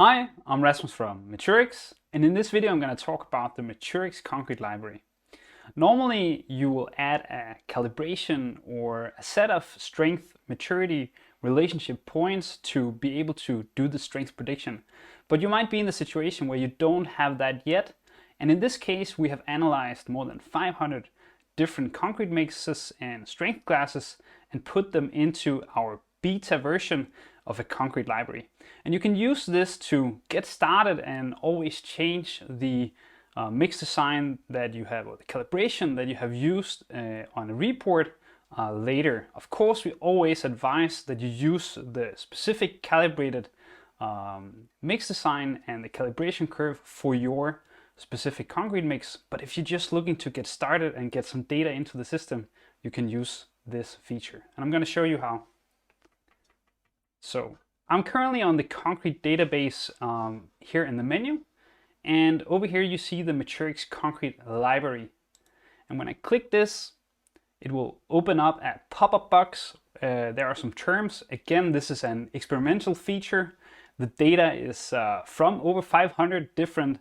Hi, I'm Rasmus from Maturix, and in this video I'm going to talk about the Maturix Concrete Library. Normally you will add a calibration or a set of strength maturity relationship points to be able to do the strength prediction. But you might be in the situation where you don't have that yet, and in this case we have analyzed more than 500 different concrete mixes and strength classes and put them into our beta version of a concrete library. And you can use this to get started and always change the mix design that you have, or the calibration that you have used on a report later. Of course, we always advise that you use the specific calibrated mix design and the calibration curve for your specific concrete mix. But if you're just looking to get started and get some data into the system, you can use this feature. And I'm going to show you how. So I'm currently on the concrete database here in the menu, and over here you see the Maturix Concrete Library. And when I click this, it will open up a pop-up box. There are some terms. Again, this is an experimental feature. The data is from over 500 different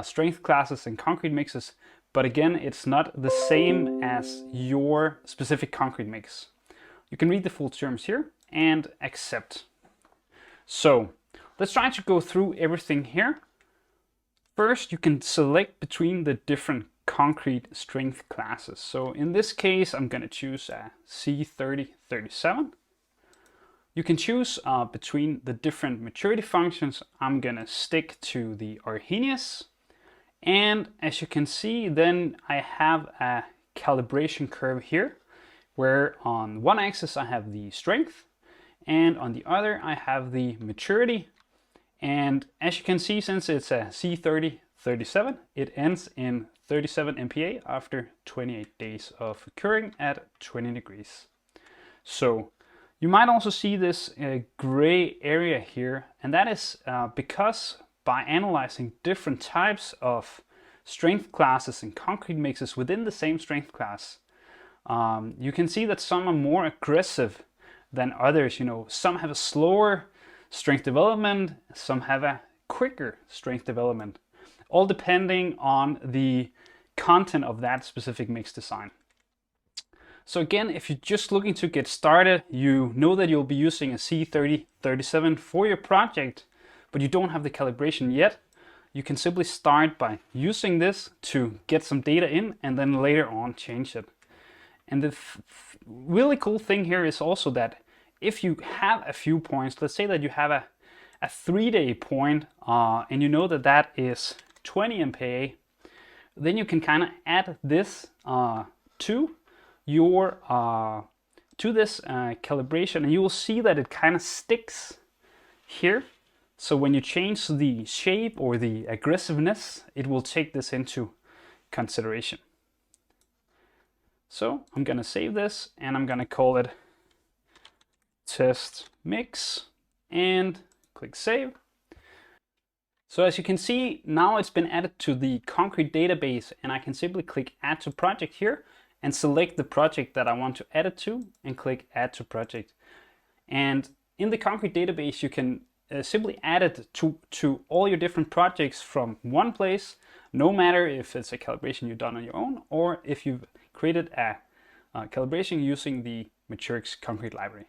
strength classes and concrete mixes, but again, it's not the same as your specific concrete mix. You can read the full terms here and accept. So let's try to go through everything here. First, you can select between the different concrete strength classes. So in this case, I'm going to choose a C3037. You can choose between the different maturity functions. I'm going to stick to the Arrhenius. And as you can see, then I have a calibration curve here, where on one axis I have the strength, and on the other I have the maturity. And as you can see, since it's a C3037, it ends in 37 MPa after 28 days of curing at 20 degrees. So you might also see this gray area here, and that is because by analyzing different types of strength classes and concrete mixes within the same strength class, you can see that some are more aggressive than others. Some have a slower strength development, some have a quicker strength development, all depending on the content of that specific mix design. So again, if you're just looking to get started, you know that you'll be using a C3037 for your project, but you don't have the calibration yet, you can simply start by using this to get some data in and then later on change it. And the really cool thing here is also that if you have a few points, let's say that you have a 3-day point and you know that that is 20 MPa, then you can kind of add this to your this calibration, and you will see that it kind of sticks here. So when you change the shape or the aggressiveness, it will take this into consideration. So I'm going to save this and I'm going to call it test mix and click save. So as you can see, now it's been added to the concrete database, and I can simply click add to project here and select the project that I want to add it to and click add to project. And in the concrete database, you can simply add it to all your different projects from one place, no matter if it's a calibration you've done on your own or if you've created a calibration using the Maturix Concrete Library.